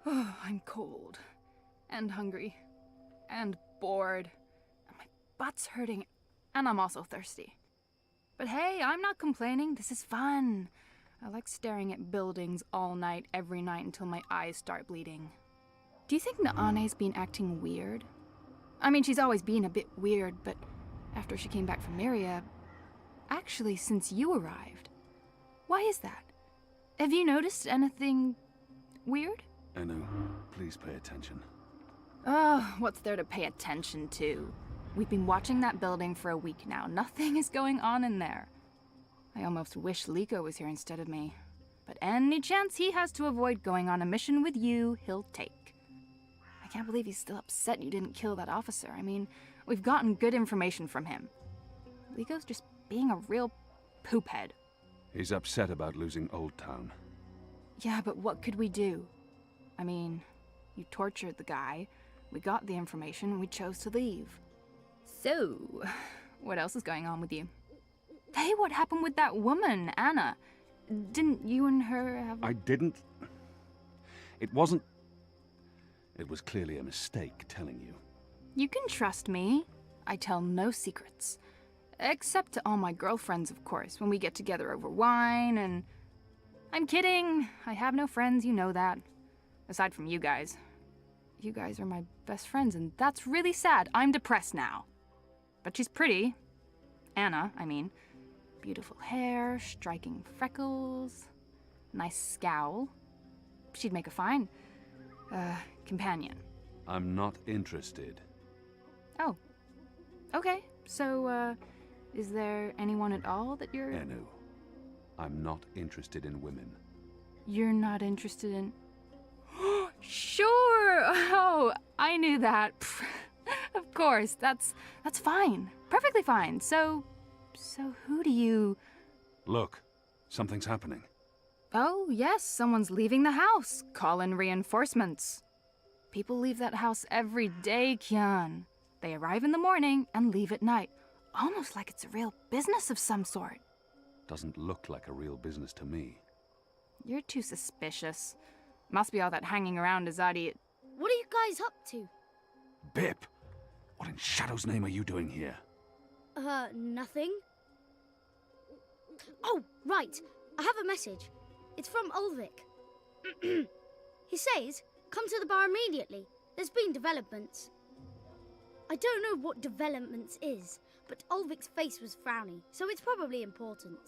Oh, I'm cold. And hungry. And bored. And my butt's hurting. And I'm also thirsty. But hey, I'm not complaining. This is fun. I like staring at buildings all night, every night, until my eyes start bleeding. Do you think Naane's been acting weird? I mean, she's always been a bit weird, but after she came back from Myria... Actually, since you arrived. Why is that? Have you noticed anything... weird? Anu, please pay attention. Oh, what's there to pay attention to? We've been watching that building for a week now. Nothing is going on in there. I almost wish Liko was here instead of me. But any chance he has to avoid going on a mission with you, he'll take. I can't believe he's still upset you didn't kill that officer. I mean, we've gotten good information from him. Liko's just being a real poophead. He's upset about losing Old Town. Yeah, but what could we do? I mean, you tortured the guy, we got the information, and we chose to leave. So, what else is going on with you? Hey, what happened with that woman, Anna? Didn't you and her have... I didn't... It wasn't... It was clearly a mistake telling you. You can trust me. I tell no secrets. Except to all my girlfriends, of course, when we get together over wine and... I'm kidding. I have no friends, you know that. Aside from you guys. You guys are my best friends, and that's really sad. I'm depressed now. But she's pretty. Anna, I mean. Beautiful hair, striking freckles, nice scowl. She'd make a fine, companion. I'm not interested. Oh. Okay, so, is there anyone at all that you're... Anu, I'm not interested in women. You're not interested in... Sure! Oh, I knew that. Of course, that's fine. Perfectly fine. So who do you... Look, something's happening. Oh, yes, someone's leaving the house. Call in reinforcements. People leave that house every day, Kian. They arrive in the morning and leave at night. Almost like it's a real business of some sort. Doesn't look like a real business to me. You're too suspicious. Must be all that hanging around Azadi. What are you guys up to? Bip! What in Shadow's name are you doing here? Nothing. Oh, right. I have a message. It's from Ulvik. He says, come to the bar immediately. There's been developments. I don't know what developments is, but Ulvik's face was frowny, so it's probably important.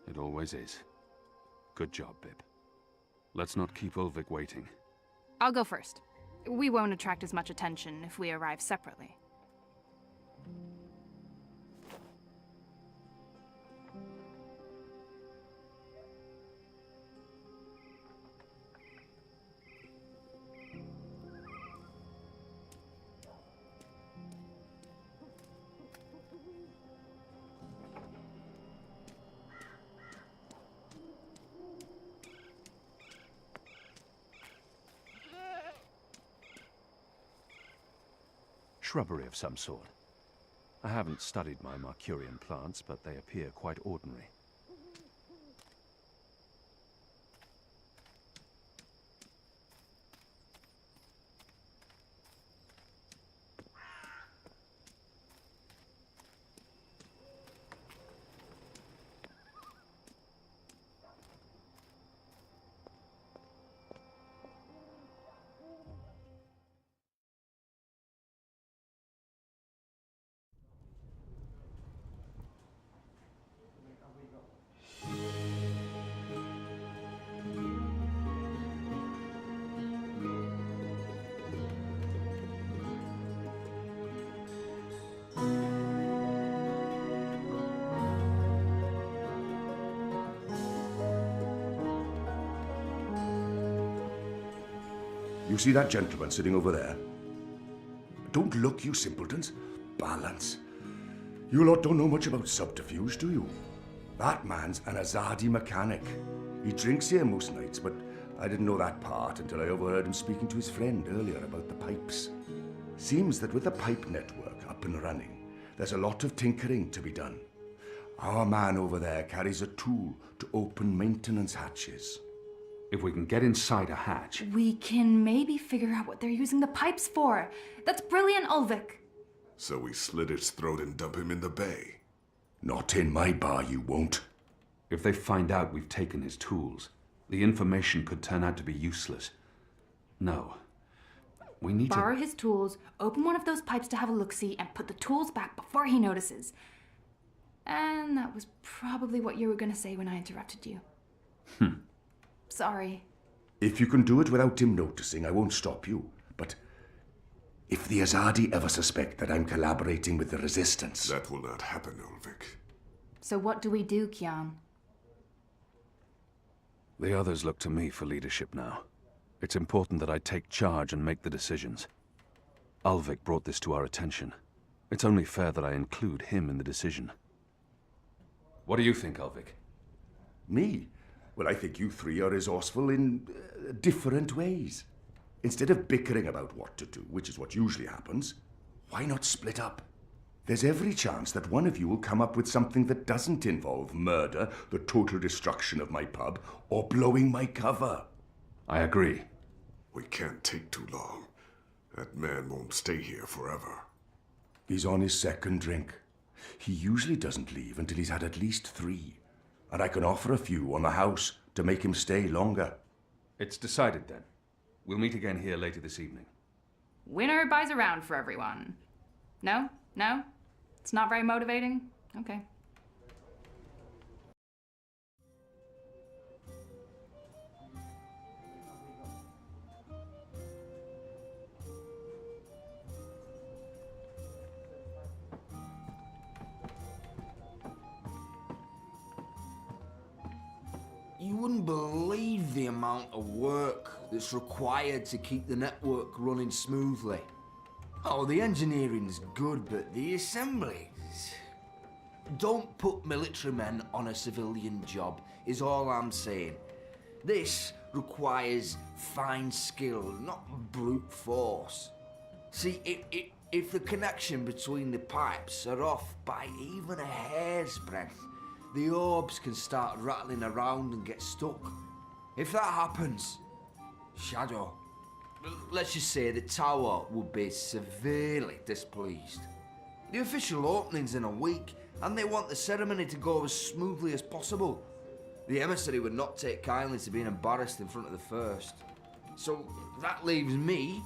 It always is. Good job, Bip. Let's not keep Ulvik waiting. I'll go first. We won't attract as much attention if we arrive separately. Shrubbery of some sort. I haven't studied my Mercurian plants, but they appear quite ordinary. You see that gentleman sitting over there? Don't look, you simpletons. Balance. You lot don't know much about subterfuge, do you? That man's an Azadi mechanic. He drinks here most nights, but I didn't know that part until I overheard him speaking to his friend earlier about the pipes. Seems that with the pipe network up and running, there's a lot of tinkering to be done. Our man over there carries a tool to open maintenance hatches. If we can get inside a hatch... We can maybe figure out what they're using the pipes for. That's brilliant, Ulvik. So we slit his throat and dump him in the bay. Not in my bar, you won't. If they find out we've taken his tools, the information could turn out to be useless. No. We need Borrow to... his tools, open one of those pipes to have a look-see, and put the tools back before he notices. And that was probably what you were going to say when I interrupted you. Sorry. If you can do it without him noticing, I won't stop you. But if the Azadi ever suspect that I'm collaborating with the Resistance... That will not happen, Ulvik. So what do we do, Kian? The others look to me for leadership now. It's important that I take charge and make the decisions. Ulvik brought this to our attention. It's only fair that I include him in the decision. What do you think, Ulvik? Me? Well, I think you three are resourceful in different ways. Instead of bickering about what to do, which is what usually happens, why not split up? There's every chance that one of you will come up with something that doesn't involve murder, the total destruction of my pub, or blowing my cover. I agree. We can't take too long. That man won't stay here forever. He's on his second drink. He usually doesn't leave until he's had at least 3. And I can offer a few on the house to make him stay longer. It's decided then. We'll meet again here later this evening. Winner buys a round for everyone. No? No? It's not very motivating? Okay. You wouldn't believe the amount of work that's required to keep the network running smoothly. Oh, the engineering's good, but the assembly... Don't put military men on a civilian job, is all I'm saying. This requires fine skill, not brute force. See, if the connection between the pipes are off by even a hair's breadth, the orbs can start rattling around and get stuck. If that happens, Shadow, let's just say the tower would be severely displeased. The official opening's in a week, and they want the ceremony to go as smoothly as possible. The emissary would not take kindly to being embarrassed in front of the first. So that leaves me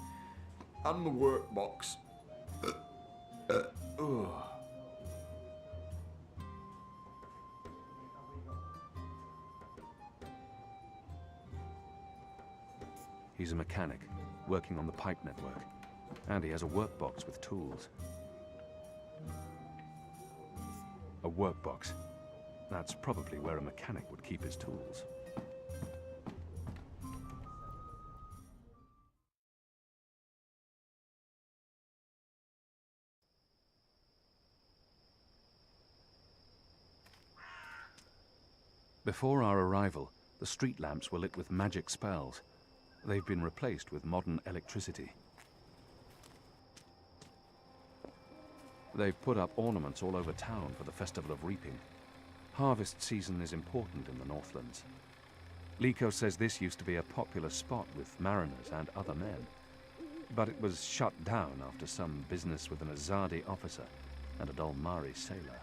and the workbox. He's a mechanic, working on the pipe network. And he has a workbox with tools. A workbox. That's probably where a mechanic would keep his tools. Before our arrival, the street lamps were lit with magic spells. They've been replaced with modern electricity. They've put up ornaments all over town for the Festival of Reaping. Harvest season is important in the Northlands. Liko says this used to be a popular spot with mariners and other men. But it was shut down after some business with an Azadi officer and a Dolmari sailor.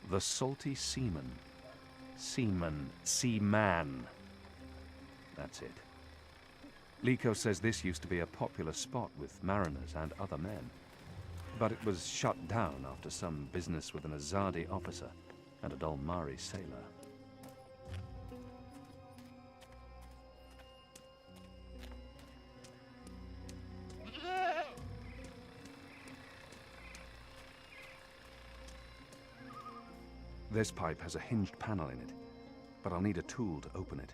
The Salty Seaman. Seaman. That's it. Liko says this used to be a popular spot with mariners and other men. But it was shut down after some business with an Azadi officer and a Dolmari sailor. This pipe has a hinged panel in it, but I'll need a tool to open it.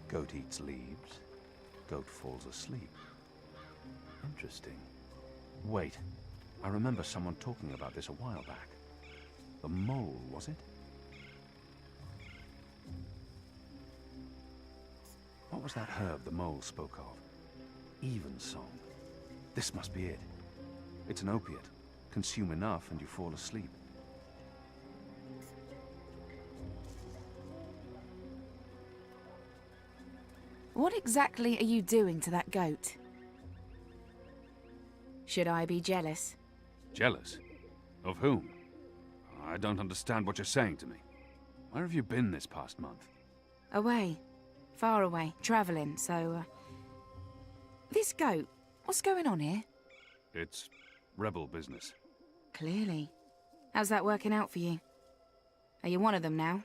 Goat eats leaves. Goat falls asleep. Interesting. Wait, I remember someone talking about this a while back. The mole, was it? What was that herb the mole spoke of? Evensong. This must be it. It's an opiate. Consume enough and you fall asleep. What exactly are you doing to that goat? Should I be jealous? Jealous? Of whom? I don't understand what you're saying to me. Where have you been this past month? Away. Far away. Travelling, so... This goat, what's going on here? It's rebel business. Clearly. How's that working out for you? Are you one of them now?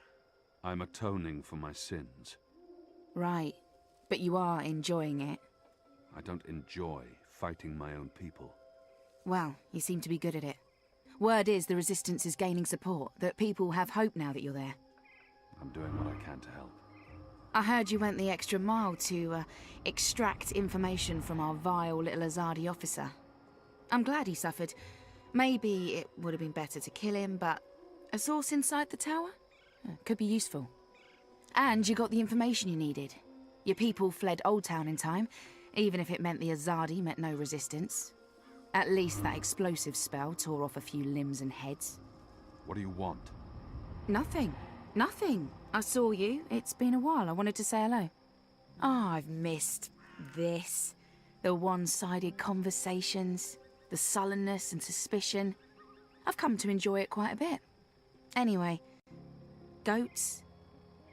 I'm atoning for my sins. Right. But you are enjoying it. I don't enjoy fighting my own people. Well, you seem to be good at it. Word is the Resistance is gaining support, that people have hope now that you're there. I'm doing what I can to help. I heard you went the extra mile to extract information from our vile little Azadi officer. I'm glad he suffered. Maybe it would have been better to kill him, but a source inside the tower? Could be useful. And you got the information you needed. Your people fled Old Town in time, even if it meant the Azadi met no resistance. At least that explosive spell tore off a few limbs and heads. What do you want? Nothing. Nothing. I saw you. It's been a while. I wanted to say hello. Oh, I've missed this. The one-sided conversations, the sullenness and suspicion. I've come to enjoy it quite a bit. Anyway, goats?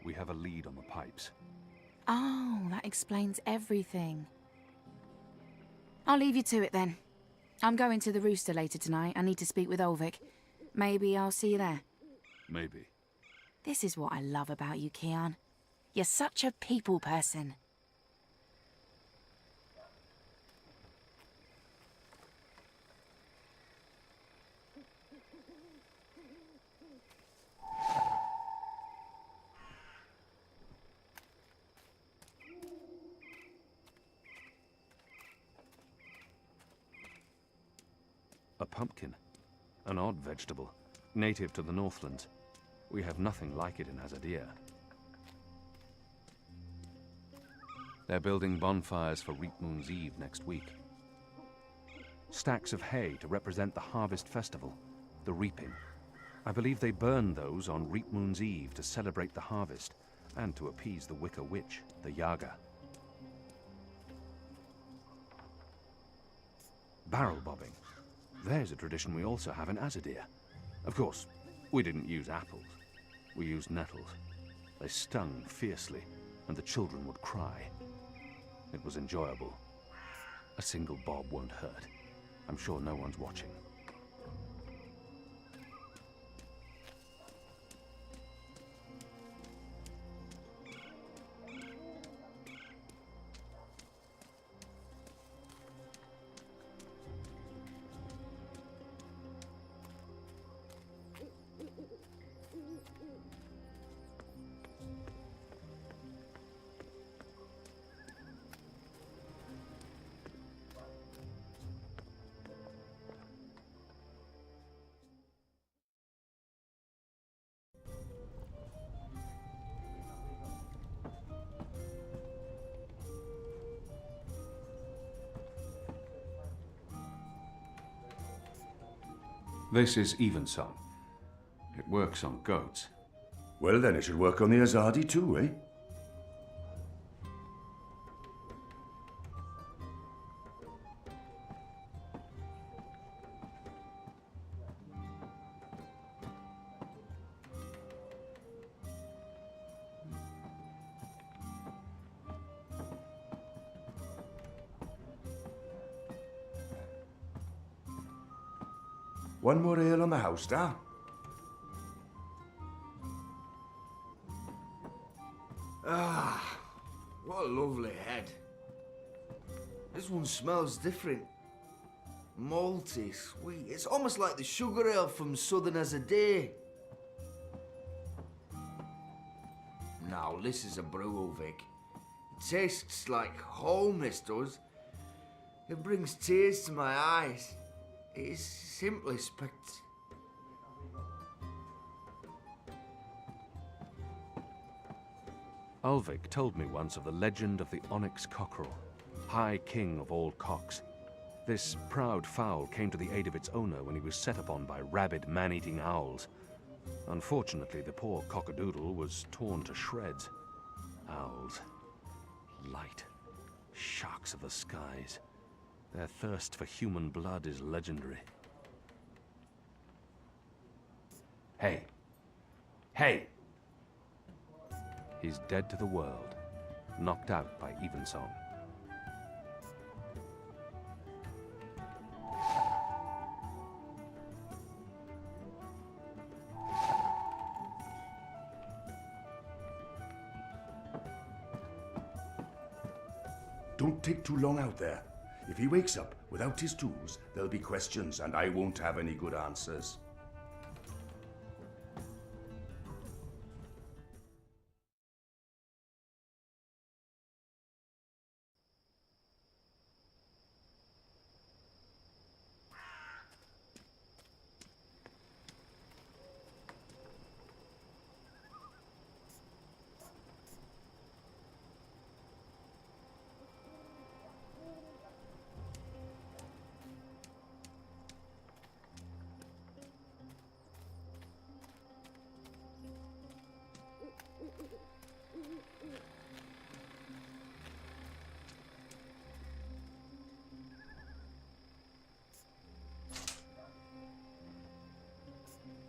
We have a lead on the pipes. Oh, that explains everything. I'll leave you to it then. I'm going to the Rooster later tonight. I need to speak with Ulvik. Maybe I'll see you there. Maybe. This is what I love about you, Kian. You're such a people person. A pumpkin. An odd vegetable, native to the Northlands. We have nothing like it in Azadi. They're building bonfires for Reap Moon's Eve next week. Stacks of hay to represent the harvest festival, the reaping. I believe they burn those on Reap Moon's Eve to celebrate the harvest and to appease the Wicker Witch, the Yaga. Barrel bobbing. There's a tradition we also have in Azadi. Of course, we didn't use apples. We used nettles. They stung fiercely, and the children would cry. It was enjoyable. A single bob won't hurt. I'm sure no one's watching. This is Evensong. It works on goats. Well, then it should work on the Azadi too, eh? One more ale on the house, Star. Ah, what a lovely head. This one smells different. Malty, sweet. It's almost like the sugar ale from Southern Azadi. Now, this is a brew, Ulvik. It tastes like home, this does. It brings tears to my eyes. It is simply Ulvik told me once of the legend of the Onyx Cockerel, High King of all cocks. This proud fowl came to the aid of its owner when he was set upon by rabid man-eating owls. Unfortunately, the poor cockadoodle was torn to shreds. Owls. Light. Sharks of the skies. Their thirst for human blood is legendary. Hey. Hey! He's dead to the world, knocked out by Evensong. Don't take too long out there. If he wakes up without his tools, there'll be questions and I won't have any good answers.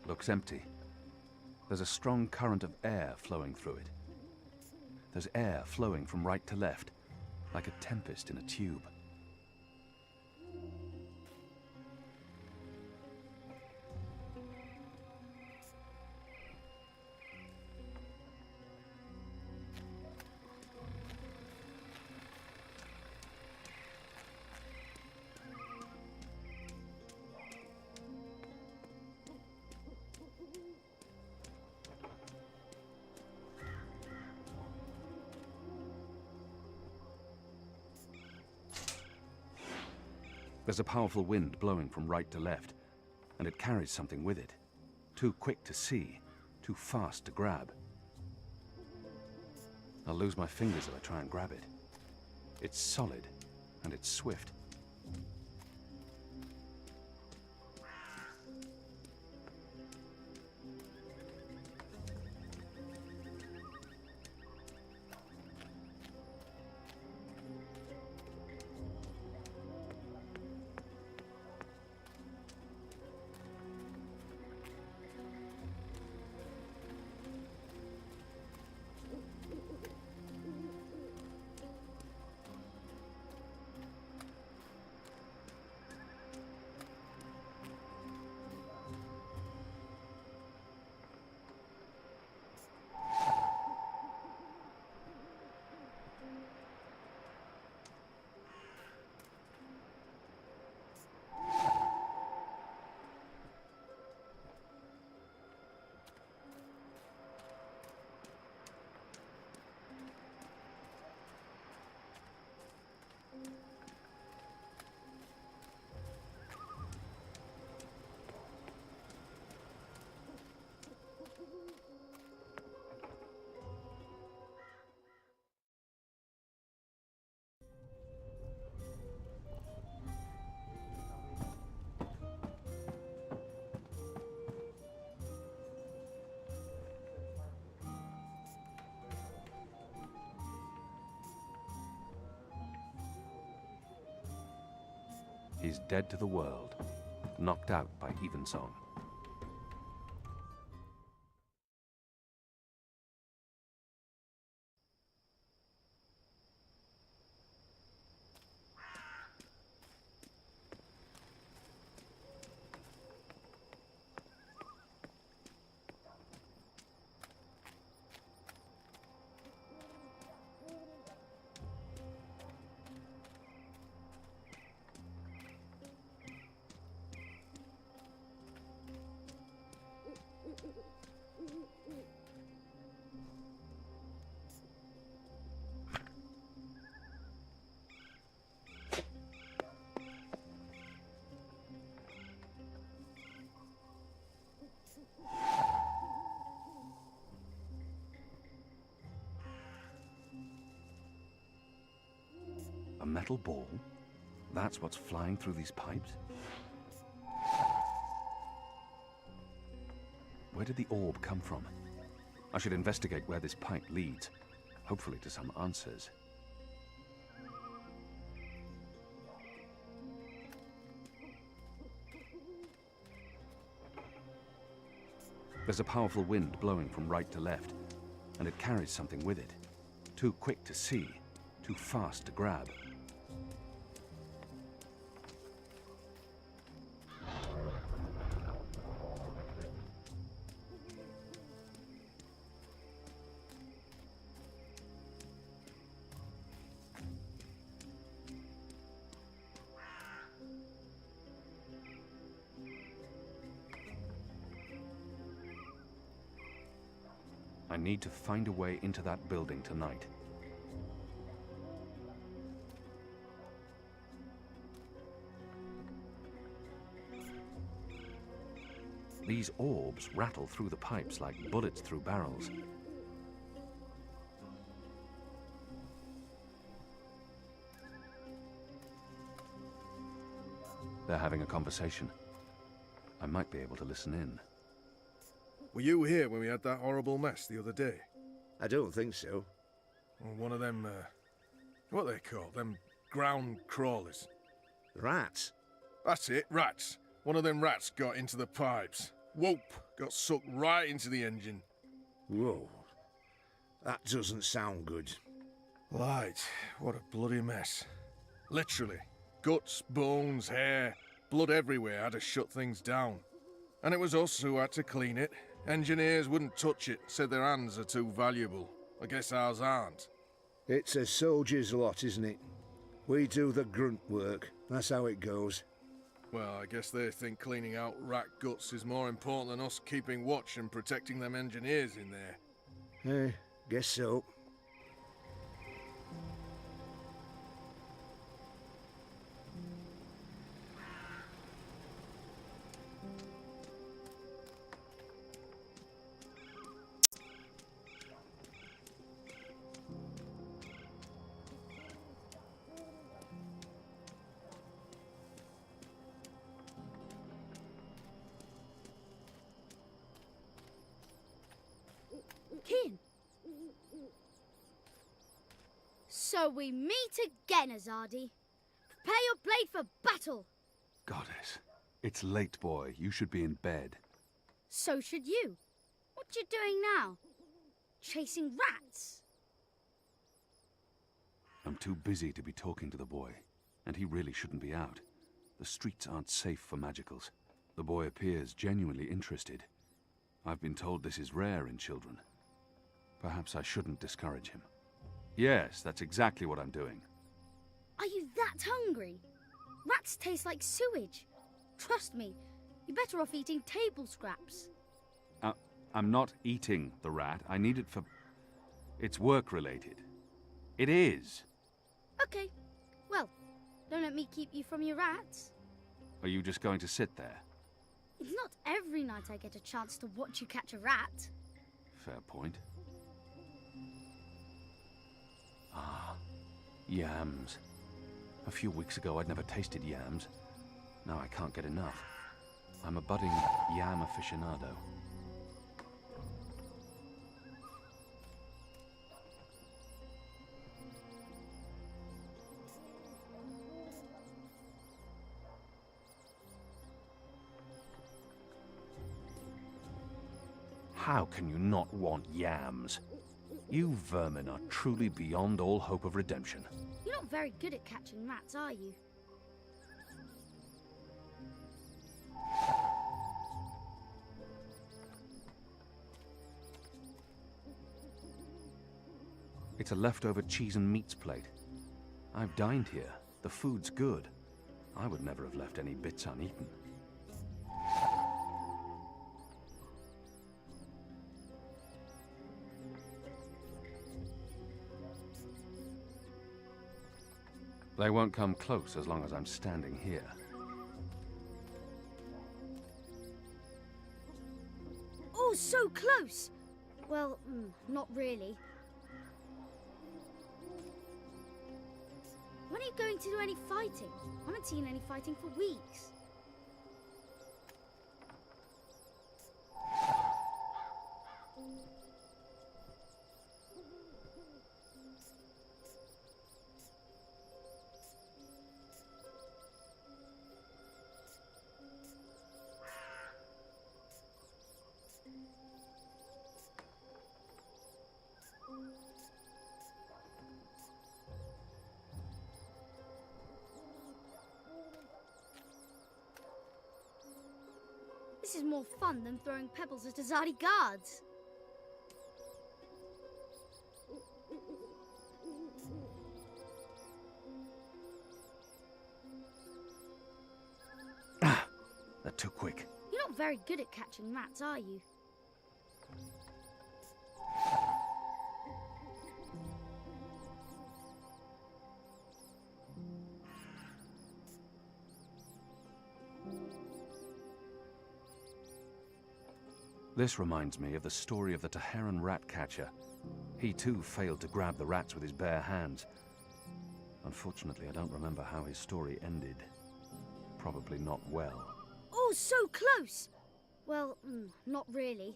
Looks empty. There's a strong current of air flowing through it. There's air flowing from right to left, like a tempest in a tube. There's a powerful wind blowing from right to left, and it carries something with it. Too quick to see, too fast to grab. I'll lose my fingers if I try and grab it. It's solid, and it's swift. He's dead to the world, knocked out by Evensong. A metal ball? That's what's flying through these pipes? Where did the orb come from? I should investigate where this pipe leads, hopefully to some answers. There's a powerful wind blowing from right to left, and it carries something with it. Too quick to see, too fast to grab. I need to find a way into that building tonight. These orbs rattle through the pipes like bullets through barrels. They're having a conversation. I might be able to listen in. Were you here when we had that horrible mess the other day? I don't think so. Or one of them, what are they called? Them ground crawlers. Rats? That's it, rats. One of them rats got into the pipes. Whoop! Got sucked right into the engine. Whoa. That doesn't sound good. Light, what a bloody mess. Literally. Guts, bones, hair, blood everywhere had to shut things down. And it was us who had to clean it. Engineers wouldn't touch it, said their hands are too valuable. I guess ours aren't. It's a soldier's lot, isn't it? We do the grunt work. That's how it goes. Well, I guess they think cleaning out rat guts is more important than us keeping watch and protecting them engineers in there. Guess so. Kin. So we meet again, Azadi. Prepare your blade for battle. Goddess, it's late, boy. You should be in bed. So should you. What you doing now? Chasing rats? I'm too busy to be talking to the boy, and he really shouldn't be out. The streets aren't safe for magicals. The boy appears genuinely interested. I've been told this is rare in children. Perhaps I shouldn't discourage him. Yes, that's exactly what I'm doing. Are you that hungry? Rats taste like sewage. Trust me, you're better off eating table scraps. I'm not eating the rat. I need it for... It's work-related. It is. Okay, well, don't let me keep you from your rats. Are you just going to sit there? It's not every night I get a chance to watch you catch a rat. Fair point. Ah, yams. A few weeks ago I'd never tasted yams. Now I can't get enough. I'm a budding yam aficionado. How can you not want yams? You vermin are truly beyond all hope of redemption. You're not very good at catching rats, are you? It's a leftover cheese and meats plate. I've dined here. The food's good. I would never have left any bits uneaten. They won't come close as long as I'm standing here. Oh, so close! Well, not really. When are you going to do any fighting? I haven't seen any fighting for weeks. This is more fun than throwing pebbles at Azadi guards. They're too quick. You're not very good at catching rats, are you? This reminds me of the story of the Teheran rat catcher. He too failed to grab the rats with his bare hands. Unfortunately, I don't remember how his story ended. Probably not well. Oh, so close! Well, not really.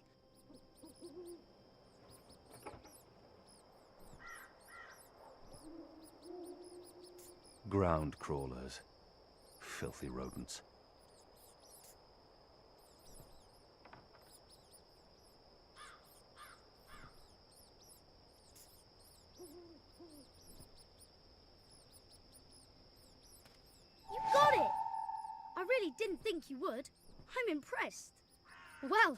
Ground crawlers. Filthy rodents. You got it! I really didn't think you would. I'm impressed. Well,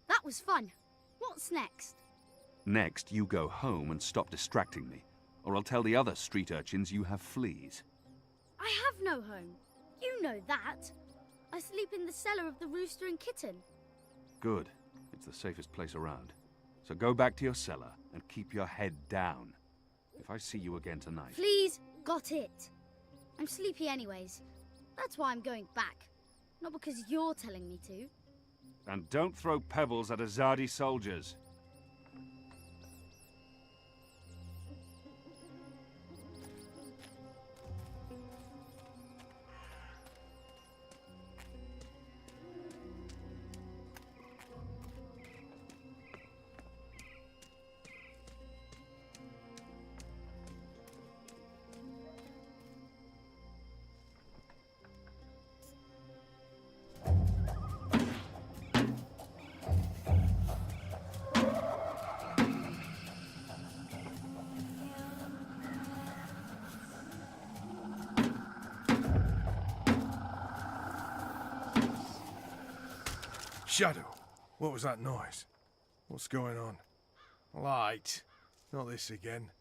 that was fun. What's next? Next, you go home and stop distracting me, or I'll tell the other street urchins you have fleas. I have no home. You know that. I sleep in the cellar of the Rooster and Kitten. Good. It's the safest place around. So go back to your cellar and keep your head down. If I see you again tonight... Please, got it. I'm sleepy anyways. That's why I'm going back. Not because you're telling me to. And don't throw pebbles at Azadi soldiers. Shadow, what was that noise? What's going on? Light. Not this again.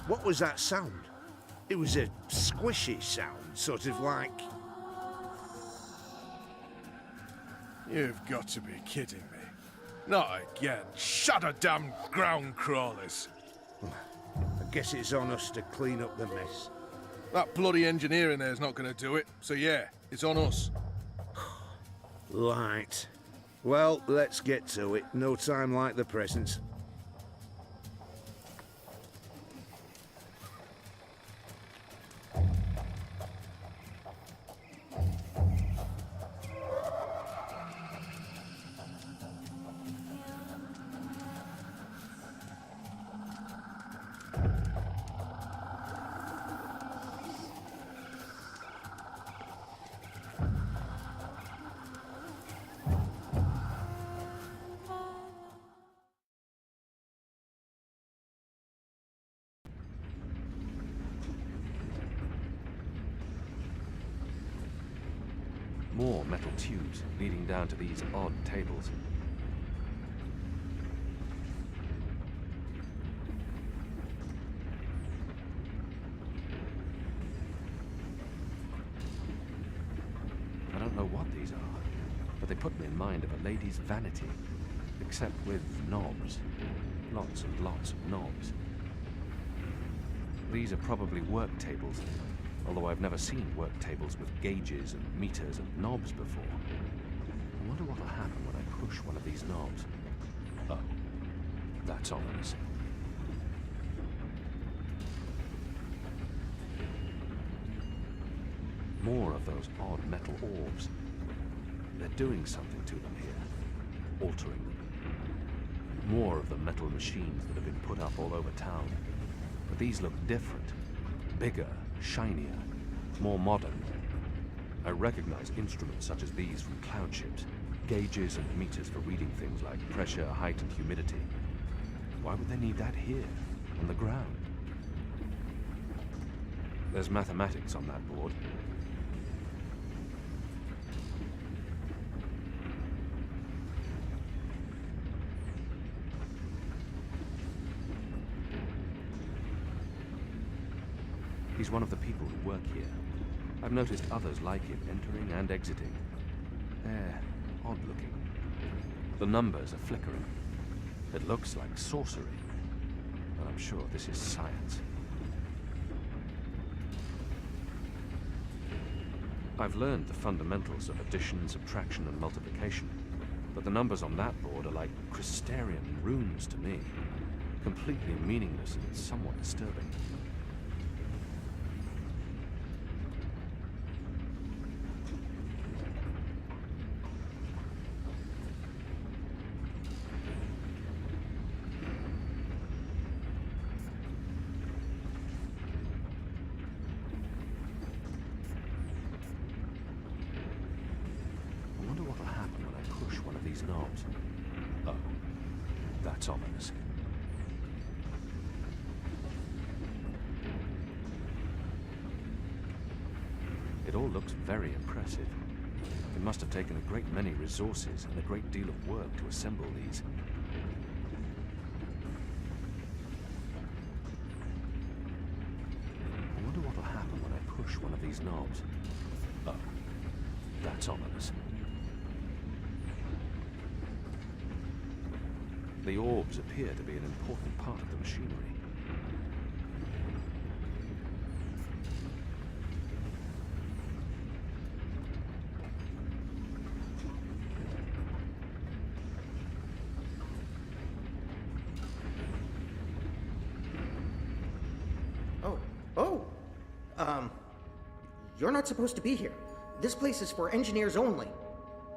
What was that sound? It was a squishy sound, sort of like... You've got to be kidding me. Not again. Shut a damn ground crawlers. I guess it's on us to clean up the mess. That bloody engineer in there's not going to do it. So yeah, it's on us. Right. Well, let's get to it. No time like the present. More metal tubes leading down to these odd tables. I don't know what these are, but they put me in mind of a lady's vanity, except with knobs. Lots and lots of knobs. These are probably work tables, although I've never seen work tables with gauges and meters and knobs before. I wonder what will happen when I push one of these knobs. Oh, that's ominous. More of those odd metal orbs. They're doing something to them here, altering them. More of the metal machines that have been put up all over town. But these look different. Bigger, shinier, more modern. I recognize instruments such as these from cloud ships. Gauges and meters for reading things like pressure, height, and humidity. Why would they need that here, on the ground? There's mathematics on that board. He's one of the people who work here. I've noticed others like him entering and exiting. They're odd-looking. The numbers are flickering. It looks like sorcery, but I'm sure this is science. I've learned the fundamentals of addition, subtraction, and multiplication, but the numbers on that board are like Christerian runes to me. Completely meaningless and somewhat disturbing. Knobs. Oh, that's ominous. It all looks very impressive. It must have taken a great many resources and a great deal of work to assemble these. I wonder what will happen when I push one of these knobs. Oh, that's ominous. The orbs appear to be an important part of the machinery. You're not supposed to be here. This place is for engineers only.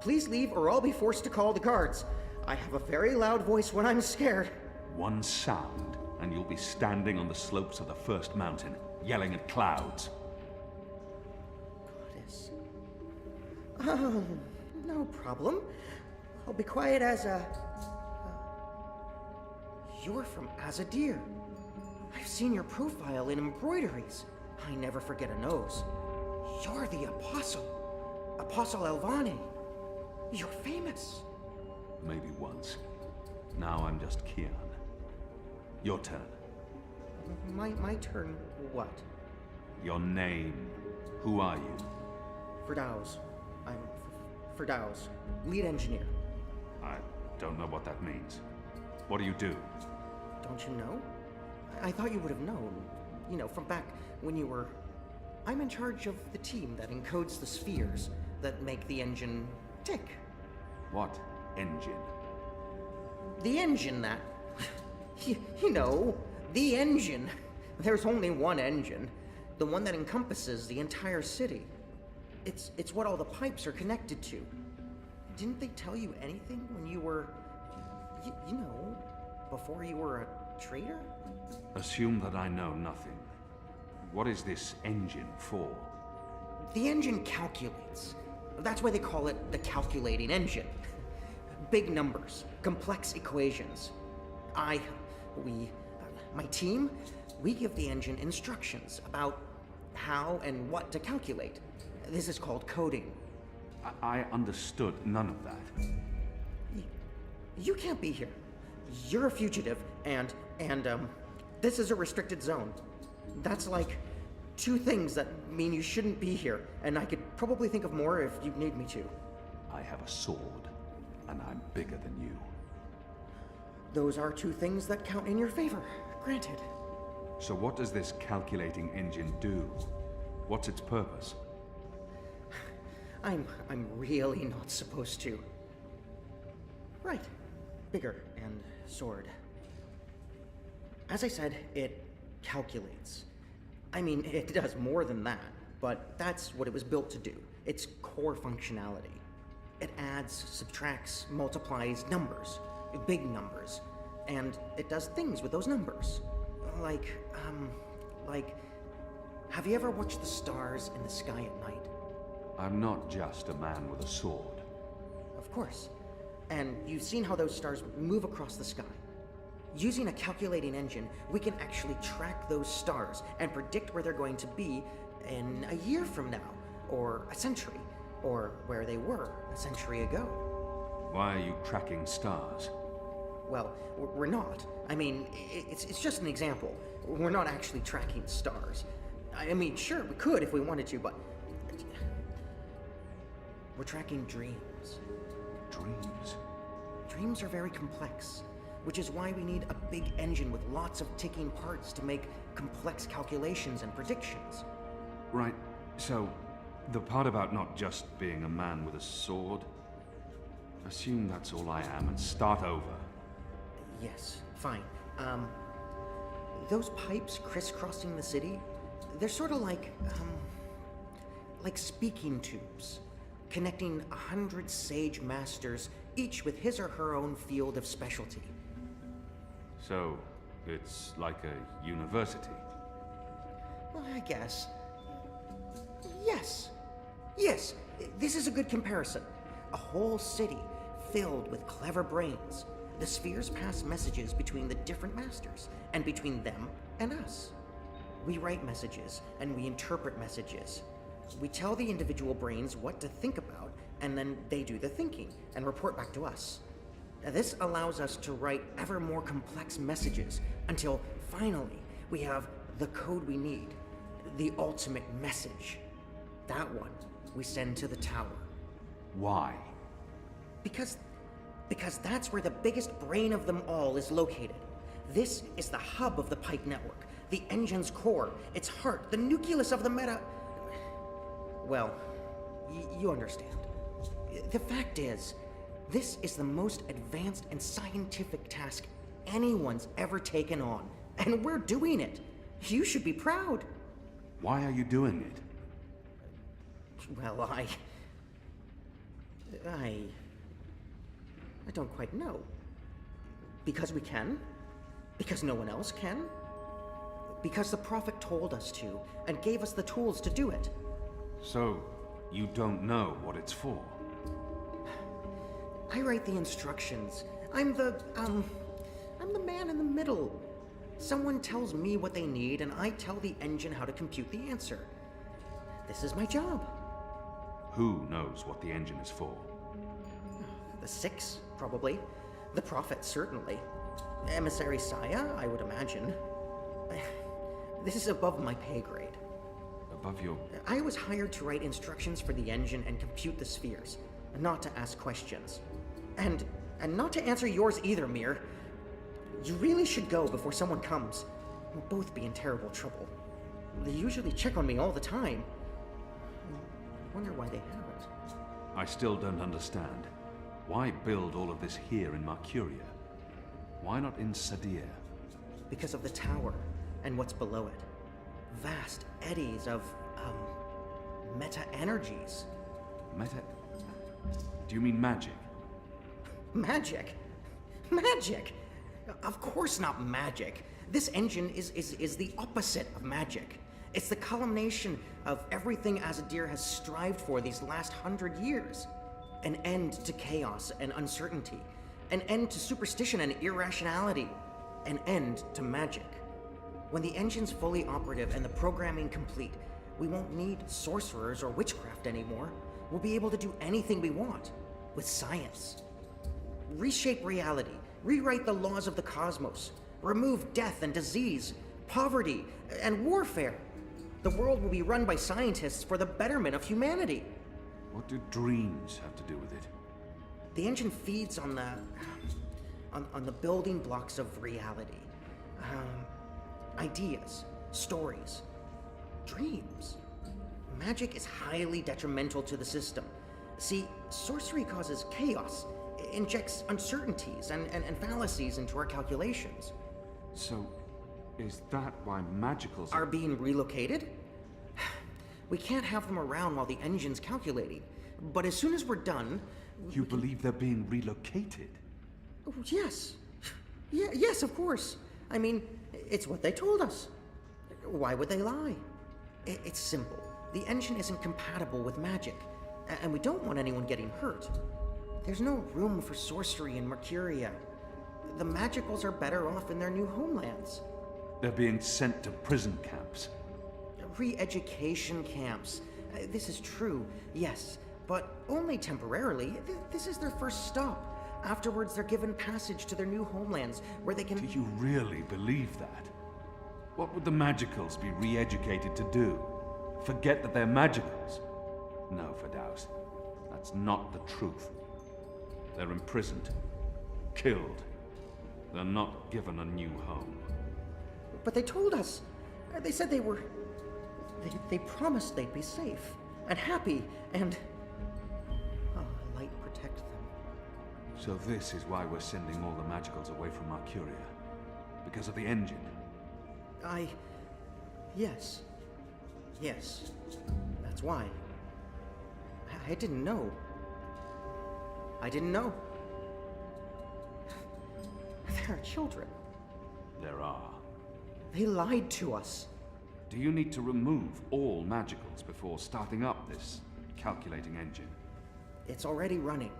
Please leave or I'll be forced to call the guards. I have a very loud voice when I'm scared. One sound, and you'll be standing on the slopes of the first mountain, yelling at clouds. Goddess. Oh, no problem. I'll be quiet as a... You're from Azadi. I've seen your profile in embroideries. I never forget a nose. You're the Apostle. Apostle Elvani. You're famous. Maybe once. Now I'm just Kian. Your turn. My turn what? Your name. Who are you? Firdaus. I'm Firdaus, lead engineer. I don't know what that means. What do you do? Don't you know? I thought you would have known. You know, from back when you were... I'm in charge of the team that encodes the spheres that make the engine tick. What engine? The engine that... you know, the engine. There's only one engine. The one that encompasses the entire city. It's what all the pipes are connected to. Didn't they tell you anything when you were... you know, before you were a traitor? Assume that I know nothing. What is this engine for? The engine calculates. That's why they call it the calculating engine. Big numbers, complex equations. My team, we give the engine instructions about how and what to calculate. This is called coding. I understood none of that. You can't be here. You're a fugitive, and this is a restricted zone. That's like 2 things that mean you shouldn't be here, and I could probably think of more if you need me to. I have a sword, and I'm bigger than you. Those are 2 things that count in your favor, granted. So what does this calculating engine do? What's its purpose? I'm really not supposed to. Right. Bigger and sword. As I said, it calculates. I mean, it does more than that, but that's what it was built to do. Its core functionality. It adds, subtracts, multiplies numbers. Big numbers. And it does things with those numbers. Like, have you ever watched the stars in the sky at night? I'm not just a man with a sword. Of course. And you've seen how those stars move across the sky. Using a calculating engine, we can actually track those stars and predict where they're going to be in a year from now, or a century, or where they were a century ago. Why are you tracking stars? Well, we're not. I mean, it's just an example. We're not actually tracking stars. I mean, sure, we could if we wanted to, but we're tracking dreams. Dreams? Dreams are very complex, which is why we need a big engine with lots of ticking parts to make complex calculations and predictions. Right, so the part about not just being a man with a sword, assume that's all I am and start over. Yes, fine. Those pipes crisscrossing the city, they're sort of like speaking tubes, connecting 100 sage masters, each with his or her own field of specialty. So, it's like a university? Well, I guess. Yes. Yes, this is a good comparison. A whole city filled with clever brains. The spheres pass messages between the different masters, and between them and us. We write messages, and we interpret messages. We tell the individual brains what to think about, and then they do the thinking, and report back to us. Now, this allows us to write ever more complex messages, until finally we have the code we need. The ultimate message. That one we send to the tower. Why? Because that's where the biggest brain of them all is located. This is the hub of the pipe network, the engine's core, its heart, the nucleus of the meta... Well, you understand. The fact is, this is the most advanced and scientific task anyone's ever taken on, and we're doing it. You should be proud. Why are you doing it? Well, I don't quite know. Because we can? Because no one else can? Because the Prophet told us to, and gave us the tools to do it. So, you don't know what it's for? I write the instructions. I'm the man in the middle. Someone tells me what they need, and I tell the engine how to compute the answer. This is my job. Who knows what the engine is for? The Six, probably. The Prophet, certainly. Emissary Saya, I would imagine. This is above my pay grade. Above your... I was hired to write instructions for the engine and compute the spheres, not to ask questions. And not to answer yours either, Mir. You really should go before someone comes. We'll both be in terrible trouble. They usually check on me all the time. I wonder why they haven't. I still don't understand. Why build all of this here in Mercuria? Why not in Sadir? Because of the tower and what's below it. Vast eddies of, meta-energies. Meta... Do you mean magic? Magic? Magic? Of course not magic. This engine is the opposite of magic. It's the culmination of everything Azadi has strived for these last 100 years. An end to chaos and uncertainty. An end to superstition and irrationality. An end to magic. When the engine's fully operative and the programming complete, we won't need sorcerers or witchcraft anymore. we'll be able to do anything we want with science. Reshape reality, rewrite the laws of the cosmos, remove death and disease, poverty and warfare. The world will be run by scientists for the betterment of humanity. What do dreams have to do with it? The engine feeds on the building blocks of reality. Ideas, stories, dreams. Magic is highly detrimental to the system. See, sorcery causes chaos, injects uncertainties and fallacies into our calculations. So, is that why magicals Are being relocated? We can't have them around while the engine's calculating. But as soon as we're done... You believe they're being relocated? Oh, yes. Yes, of course. I mean, it's what they told us. Why would they lie? It's simple. The engine isn't compatible with magic, and we don't want anyone getting hurt. There's no room for sorcery in Mercuria. The magicals are better off in their new homelands. They're being sent to prison camps. Re-education camps. This is true, yes, but only temporarily. This is their first stop. Afterwards, they're given passage to their new homelands, where they can... Do you really believe that? What would the magicals be re-educated to do? Forget that they're magicals? No, Firdaus. That's not the truth. They're imprisoned. Killed. They're not given a new home. But they told us. They said they were... They promised they'd be safe and happy and... light protect them. So this is why we're sending all the magicals away from Mercuria? Because of the engine? Yes. Yes. That's why. I didn't know. I didn't know. There are children. There are. They lied to us. Do you need to remove all magicals before starting up this calculating engine? It's already running.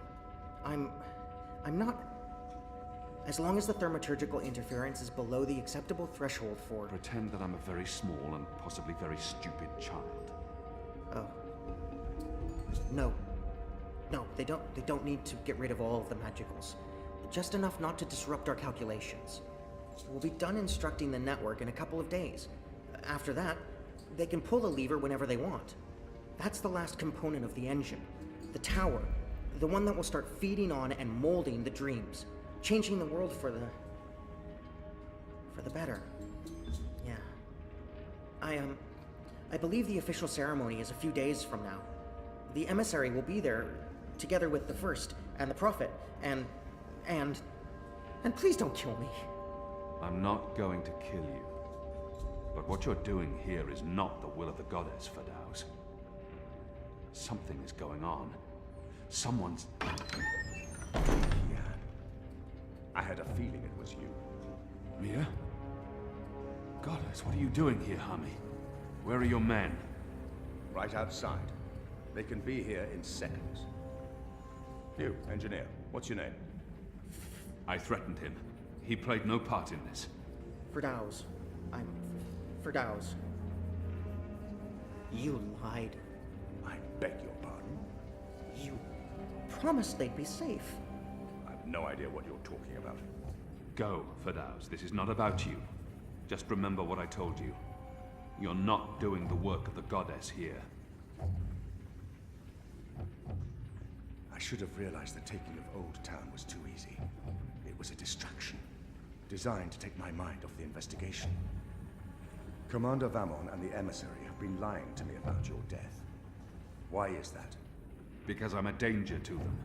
I'm not... As long as the thaumaturgical interference is below the acceptable threshold for... Pretend that I'm a very small and possibly very stupid child. Oh. No. No, they don't need to get rid of all of the magicals. Just enough not to disrupt our calculations. We'll be done instructing the network in a couple of days. After that, they can pull the lever whenever they want. That's the last component of the engine. The tower. The one that will start feeding on and molding the dreams. Changing the world for the better. Yeah. I believe the official ceremony is a few days from now. The emissary will be there, together with the First, and the Prophet, and please don't kill me. I'm not going to kill you. But what you're doing here is not the will of the goddess, Firdaus. Something is going on. Someone's... I had a feeling it was you. Mia? Goddess, what are you doing here, Hami? Where are your men? Right outside. They can be here in seconds. You, engineer, what's your name? I threatened him. He played no part in this. Firdaus. I'm Firdaus. You lied. I beg your pardon? You promised they'd be safe. I have no idea what you're talking about. Go, Firdaus. This is not about you. Just remember what I told you. You're not doing the work of the goddess here. I should have realized the taking of Old Town was too easy. It was a distraction, designed to take my mind off the investigation. Commander Vamon and the emissary have been lying to me about your death. Why is that? Because I'm a danger to them.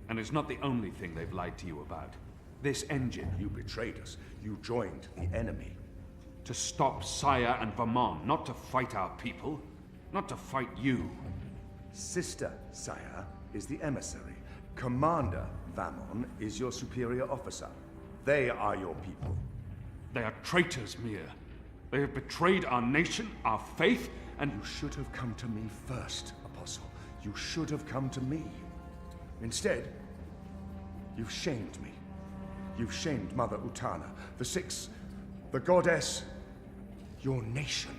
And it's not the only thing they've lied to you about. This engine. You betrayed us. You joined the enemy. To stop Saya and Vamon, not to fight our people. Not to fight you. Sister Saya is the emissary. Commander Vamon is your superior officer. They are your people. They are traitors, Mia. They have betrayed our nation, our faith, and... You should have come to me first, Apostle. You should have come to me. Instead, you've shamed me. You've shamed Mother Utana, the Six, the Goddess, your nation.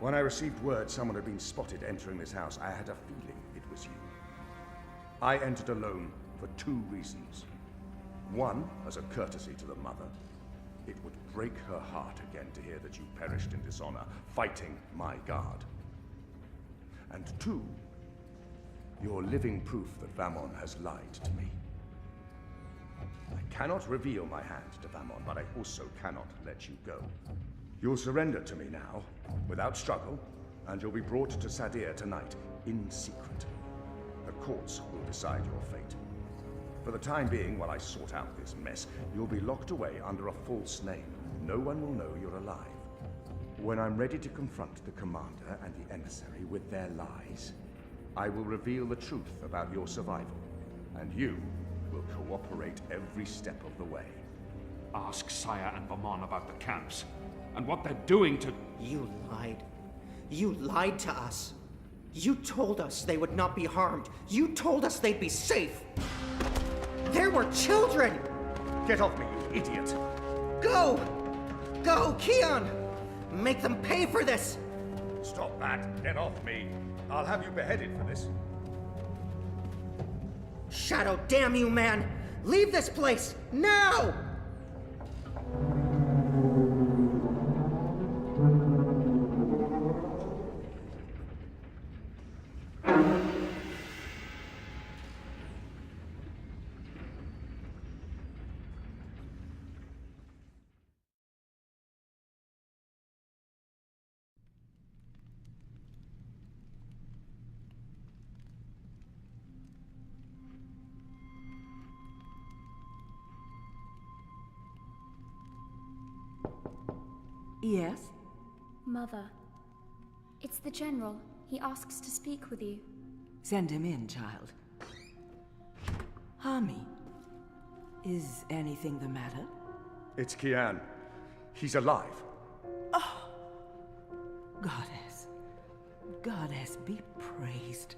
When I received word someone had been spotted entering this house, I had a feeling it was you. I entered alone for 2 reasons. One, as a courtesy to the mother. It would break her heart again to hear that you perished in dishonor, fighting my guard. And 2, you're living proof that Vamon has lied to me. I cannot reveal my hand to Vamon, but I also cannot let you go. You'll surrender to me now, without struggle, and you'll be brought to Sadir tonight, in secret. The courts will decide your fate. For the time being, while I sort out this mess, you'll be locked away under a false name. No one will know you're alive. When I'm ready to confront the commander and the emissary with their lies, I will reveal the truth about your survival, and you will cooperate every step of the way. Ask Saya and Vamon about the camps, and what they're doing to... You lied. You lied to us. You told us they would not be harmed. You told us they'd be safe. There were children! Get off me, you idiot! Go! Go, Keon! Make them pay for this! Stop that! Get off me! I'll have you beheaded for this. Shadow, damn you, man! Leave this place, now! Yes? Mother. It's the General. He asks to speak with you. Send him in, child. Hami, is anything the matter? It's Kian. He's alive. Oh! Goddess. Goddess be praised.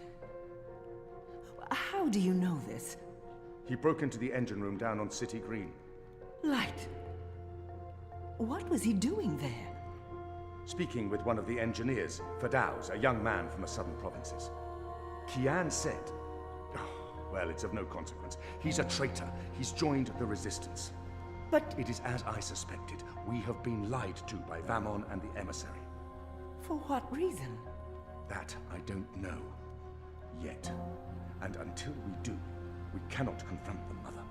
How do you know this? He broke into the engine room down on City Green. Light. What was he doing there? Speaking with one of the engineers, Fadauz, a young man from the southern provinces. Kian said... Oh, well, it's of no consequence. He's a traitor. He's joined the resistance. But... It is as I suspected. We have been lied to by Vamon and the emissary. For what reason? That I don't know. Yet. And until we do, we cannot confront them, Mother.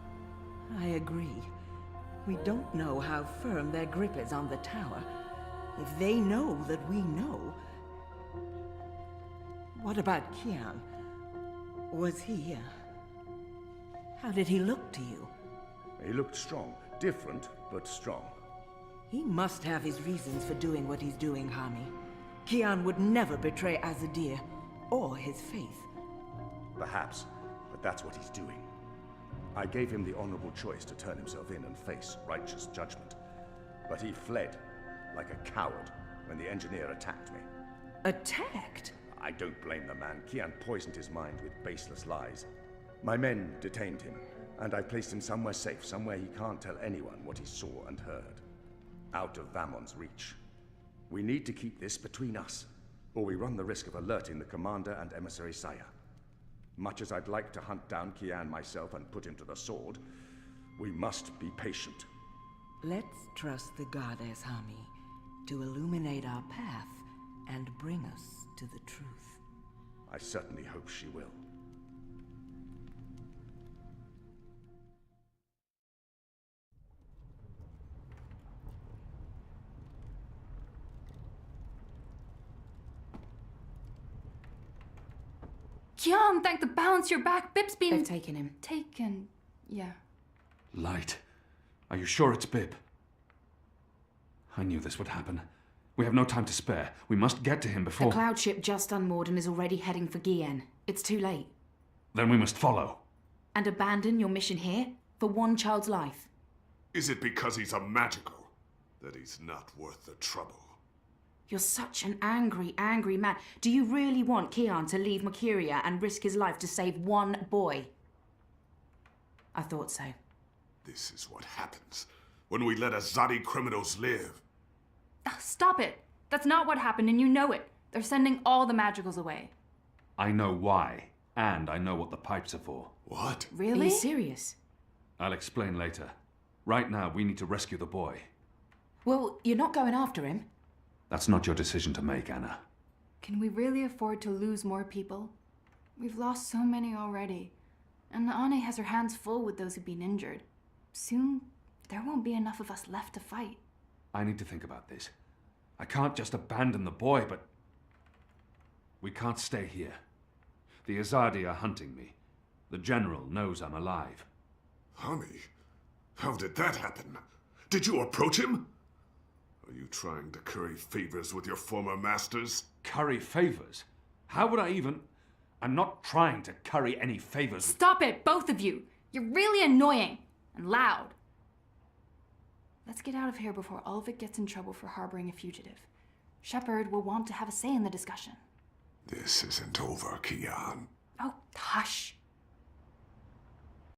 I agree. We don't know how firm their grip is on the tower. If they know that we know... What about Kian? Was he... How did he look to you? He looked strong. Different, but strong. He must have his reasons for doing what he's doing, Hami. Kian would never betray Azadi or his faith. Perhaps, but that's what he's doing. I gave him the honorable choice to turn himself in and face righteous judgment. But he fled, like a coward, when the engineer attacked me. Attacked? I don't blame the man. Kian poisoned his mind with baseless lies. My men detained him, and I placed him somewhere safe, somewhere he can't tell anyone what he saw and heard. Out of Vamon's reach. We need to keep this between us, or we run the risk of alerting the commander and emissary Saya. Much as I'd like to hunt down Kian myself and put him to the sword, we must be patient. Let's trust the goddess, Hami, to illuminate our path and bring us to the truth. I certainly hope she will. Kian, thank the balance you're back. Bib's been... They've taken him. Taken... yeah. Light. Are you sure it's Bib? I knew this would happen. We have no time to spare. We must get to him before... The cloud ship just unmoored and is already heading for Gien. It's too late. Then we must follow. And abandon your mission here? For one child's life? Is it because he's a magical that he's not worth the trouble? You're such an angry, angry man. Do you really want Kian to leave Mercuria and risk his life to save one boy? I thought so. This is what happens when we let Azadi criminals live. Stop it. That's not what happened, and you know it. They're sending all the magicals away. I know why, and I know what the pipes are for. What? Really? Are you serious? I'll explain later. Right now, we need to rescue the boy. Well, you're not going after him. That's not your decision to make, Anna. Can we really afford to lose more people? We've lost so many already. And Ane has her hands full with those who've been injured. Soon, there won't be enough of us left to fight. I need to think about this. I can't just abandon the boy, but... We can't stay here. The Azadi are hunting me. The General knows I'm alive. Honey, how did that happen? Did you approach him? Are you trying to curry favors with your former masters? Curry favors? How would I even... I'm not trying to curry any favors. Stop it, both of you! You're really annoying and loud. Let's get out of here before Ulvik gets in trouble for harboring a fugitive. Shepard will want to have a say in the discussion. This isn't over, Kian. Oh, hush.